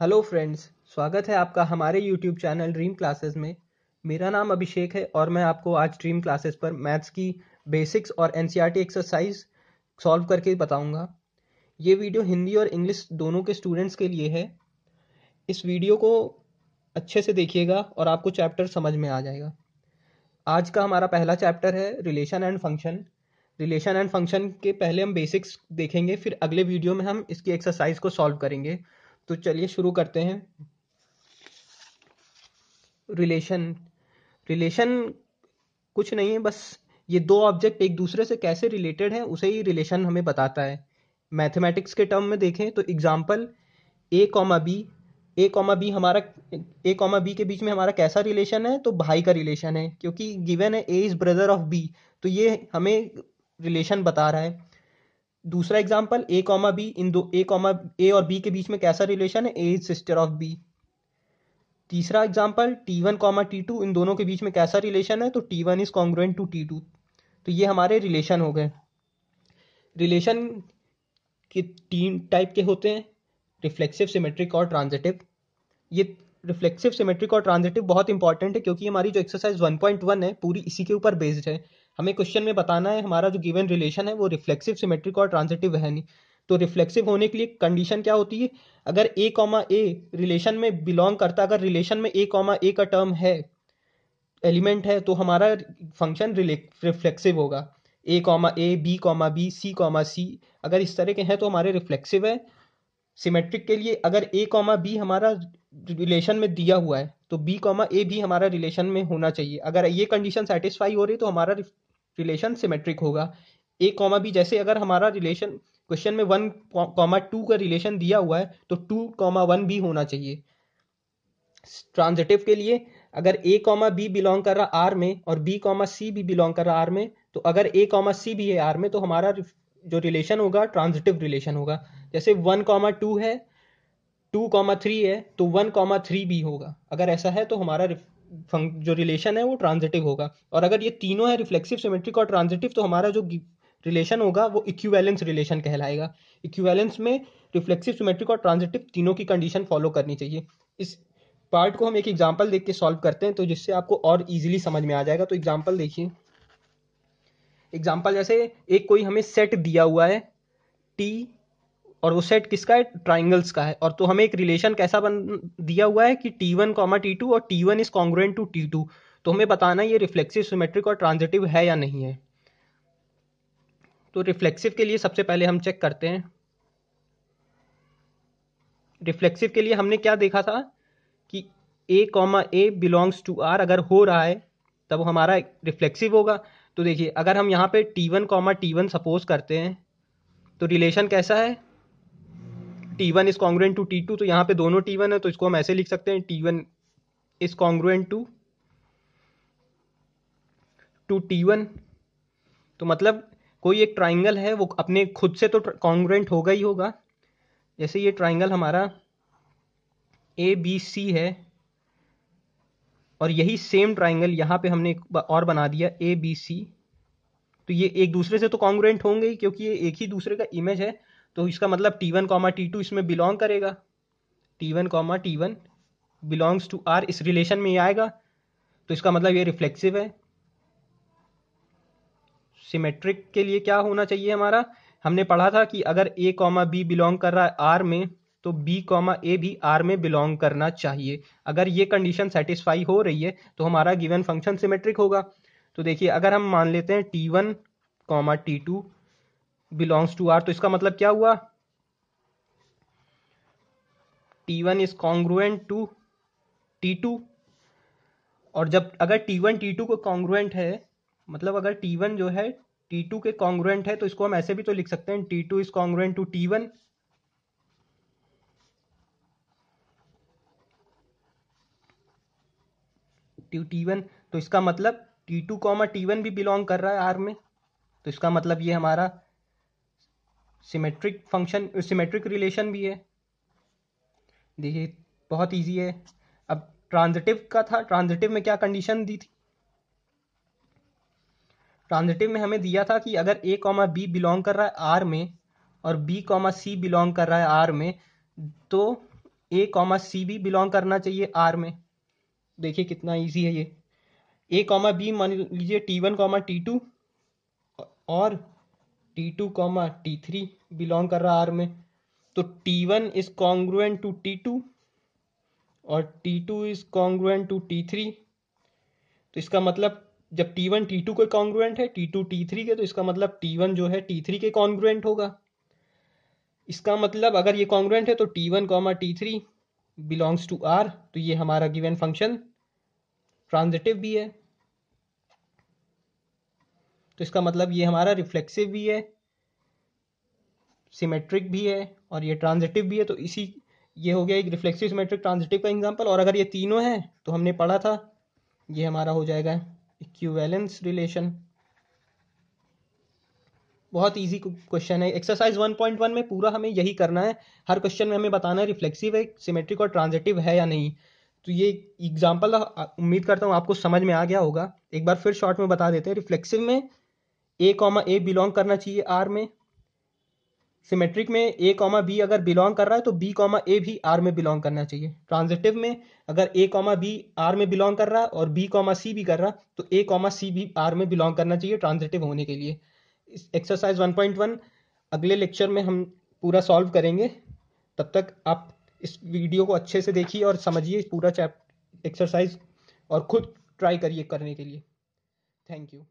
Hello friends, स्वागत है आपका हमारे यूट्यूब चैनल ड्रीम क्लासेस में। मेरा नाम अभिषेक है और मैं आपको आज ड्रीम क्लासेस पर मैथ्स की बेसिक्स और एनसीईआरटी एक्सरसाइज सॉल्व करके बताऊंगा। ये वीडियो हिंदी और इंग्लिश दोनों के स्टूडेंट्स के लिए है। इस वीडियो को अच्छे से देखिएगा और आपको चैप्टर समझ में आ जाएगा। आज का हमारा पहला चैप्टर है relation and function. Relation and function के पहले हम बेसिक्स देखेंगे, फिर अगले वीडियो में हम इसकी एक्सरसाइज को सॉल्व करेंगे। तो चलिए शुरू करते हैं। रिलेशन रिलेशन कुछ नहीं है, बस ये दो ऑब्जेक्ट एक दूसरे से कैसे रिलेटेड हैं उसे ही रिलेशन हमें बताता है। मैथमेटिक्स के टर्म में देखें तो एग्जांपल ए कॉमा बी। ए कॉमा बी के बीच में हमारा कैसा रिलेशन है, तो भाई का रिलेशन है, क्योंकि गिवन है ए इज ब्रदर ऑफ बी, तो ये हमें रिलेशन बता रहा है। दूसरा एग्जांपल ए कॉमा बी, इन दो ए और बी के बीच में कैसा रिलेशन है, ए इज सिस्टर ऑफ बी। तीसरा एग्जांपल T1 कॉमा T2, इन दोनों के बीच में कैसा रिलेशन है, तो T1 is congruent to T2। तो ये हमारे रिलेशन हो गए। रिलेशन के तीन टाइप के होते हैं, रिफ्लेक्सिव, सिमेट्रिक और ट्रांजिटिव। ये रिफ्लेक्सिव, सिमेट्रिक और ट्रांजिटिव बहुत इंपॉर्टेंट है, क्योंकि हमारी जो एक्सरसाइज 1.1 है पूरी इसी के ऊपर बेस्ड है। हमें क्वेश्चन में बताना है हमारा जो गिवन रिलेशन है वो रिफ्लेक्सिव, सिमेट्रिक और ट्रांजिटिव है नहीं। तो रिफ्लेक्सिव होने के लिए कंडीशन क्या होती है, अगर ए कॉमा ए रिलेशन में बिलोंग करता, अगर रिलेशन में ए कॉमा ए का टर्म है, एलिमेंट है, तो हमारा फंक्शन रिफ्लेक्सिव होगा। ए कॉमा बी सी, अगर इस तरह के हैं तो हमारे रिफ्लेक्सिव है। सिमेट्रिक के लिए अगर ए कॉमा बी हमारा रिलेशन में दिया हुआ है तो बी कॉमा ए भी हमारा रिलेशन में होना चाहिए। अगर ये कंडीशन सेटिस्फाई हो रही तो हमारा रिलेशन सिमेट्रिक होगा। ए कॉमा बी, जैसे अगर हमारा रिलेशन क्वेश्चन में 1,2 का रिलेशन दिया हुआ है तो 2,1 भी होना चाहिए। ट्रांजिटिव के लिए अगर ए कॉमा बी बिलोंग कर रहा आर में और बी कॉमा सी भी बिलोंग कर रहा आर में, तो अगर ए कॉमा सी भी है आर में तो हमारा जो रिलेशन होगा ट्रांजिटिव रिलेशन होगा। जैसे 1,2 है, 2,3 है, तो 1,3 भी होगा। अगर ऐसा है तो हमारा जो रिलेशन है वो ट्रांजिटिव होगा। और अगर ये तीनों है, रिफ्लेक्सिव, सिमेट्रिक और ट्रांजिटिव, तो हमारा जो रिलेशन होगा वो इक्विवेलेंस रिलेशन कहलाएगा। इक्विवेलेंस में रिफ्लेक्सिव, सिमेट्रिक और ट्रांजिटिव तीनों की कंडीशन फॉलो करनी चाहिए। इस पार्ट को हम एक एग्जांपल देख के सॉल्व करते हैं, तो जिससे आपको और इजीली समझ में आ जाएगा। तो एग्जांपल देखिए। एग्जांपल जैसे एक कोई हमें सेट दिया हुआ है टी, और वो सेट किसका है, ट्राइंगल्स का है। और तो हमें एक रिलेशन कैसा बन दिया हुआ है कि T1 कॉमा T2 और T1 is congruent to T2। तो हमें बताना है ये रिफ्लेक्सिव, सिमेट्रिक और ट्रांजिटिव है या नहीं है। तो रिफ्लेक्सिव के लिए सबसे पहले हम चेक करते हैं। रिफ्लेक्सिव के लिए हमने क्या देखा था कि A comma A belongs to R अगर हो रहा है तब हमारा रिफ्लेक्सिव होगा। तो देखिए, अगर हम यहाँ पे T1 कॉमा T1 सपोज करते हैं तो रिलेशन कैसा है, T1 is congruent to T2। तो यहाँ पे दोनों T1 है तो इसको हम ऐसे लिख सकते हैं, T1 is congruent to T1। तो मतलब कोई एक ट्राइंगल है वो अपने खुद से तो कॉन्ग्रुएंट होगा ही होगा। जैसे ये ट्राइंगल हमारा ABC है और यही सेम ट्राइंगल यहाँ पे हमने एक और बना दिया ABC, तो ये एक दूसरे से तो कॉन्ग्रुएंट होंगे ही, क्योंकि ये एक ही दूसरे का इमेज है। तो इसका मतलब T1 कॉमा T2 इसमें बिलोंग करेगा। T1 comma T1 belongs to R, इस रिलेशन में ये आएगा, तो इसका मतलब ये रिफ्लेक्सिव है। सिमेट्रिक के लिए क्या होना चाहिए हमारा, हमने पढ़ा था कि अगर A कॉमा बी बिलोंग कर रहा है R में तो B कॉमा ए भी R में बिलोंग करना चाहिए। अगर ये कंडीशन सेटिस्फाई हो रही है तो हमारा गिवन फंक्शन सिमेट्रिक होगा। तो देखिए, अगर हम मान लेते हैं T1 comma T2 belongs to R, तो इसका मतलब क्या हुआ, T1 is congruent to T2। और जब अगर T1 T2 को कॉन्ग्रुएंट है, मतलब अगर T1 जो है T2 के कॉन्ग्रुएंट है, तो इसको हम ऐसे भी तो लिख सकते हैं, T2 is congruent to T1। T1, तो इसका मतलब T2 कॉमा T1 भी बिलोंग कर रहा है R में, तो इसका मतलब ये हमारा सिमेट्रिक फंक्शन, सिमेट्रिक रिलेशन भी है। देखिए बहुत इजी है। अब ट्रांजिटिव का था, ट्रांजिटिव में क्या कंडीशन दी थी, ट्रांजिटिव में हमें दिया था कि अगर ए कॉमा बी बिलोंग कर रहा है आर में और बी कॉमा सी बिलोंग कर रहा है आर में, तो ए कॉमा सी भी बिलोंग करना चाहिए आर में। देखिए कितना इजी है ये। ए कॉमा बी मान लीजिए T1 कॉमा T2 और T2 कॉमा T3 बिलोंग कर रहा आर में, तो T1 is congruent to T2 और T2 is congruent to T3। तो इसका मतलब जब T1 T2 के कॉन्ग्रुएंट है, T2 T3 के, तो इसका मतलब T1 जो है T3 के कॉन्ग्रुएंट होगा। इसका मतलब अगर ये कॉन्ग्रुएंट है तो T1 comma T3 belongs to are, तो ये हमारा गिवन फंक्शन ट्रांजिटिव भी है। तो इसका मतलब ये हमारा रिफ्लेक्सिव भी है, सिमेट्रिक भी है और ये ट्रांजिटिव भी है। तो ये हो गया एक रिफ्लेक्सिव सिमेट्रिक ट्रांजिटिव का एग्जांपल। और अगर ये तीनों हैं तो हमने पढ़ा था ये हमारा हो जाएगा इक्विवेलेंस रिलेशन। बहुत इजी क्वेश्चन है। एक्सरसाइज 1.1 में पूरा हमें यही करना है। हर क्वेश्चन में हमें बताना है रिफ्लेक्सिव है, सिमेट्रिक और ट्रांजिटिव है या नहीं। तो ये एग्जांपल उम्मीद करता हूँ आपको समझ में आ गया होगा। एक बार फिर शॉर्ट में बता देते हैं। रिफ्लेक्सिव में ए कॉमा ए बिलोंग करना चाहिए आर में। सिमेट्रिक में ए कॉमा बी अगर बिलोंग कर रहा है तो बी कॉमा ए भी आर में बिलोंग करना चाहिए। ट्रांजिटिव में अगर ए कॉमा बी आर में बिलोंग कर रहा है और बी कॉमा सी भी कर रहा तो ए कॉमा सी भी आर में बिलोंग करना चाहिए ट्रांजिटिव होने के लिए। एक्सरसाइज 1.1 अगले लेक्चर में हम पूरा सॉल्व करेंगे। तब तक आप इस वीडियो को अच्छे से देखिए और समझिए पूरा एक्सरसाइज और खुद ट्राई करिए करने के लिए। Thank you.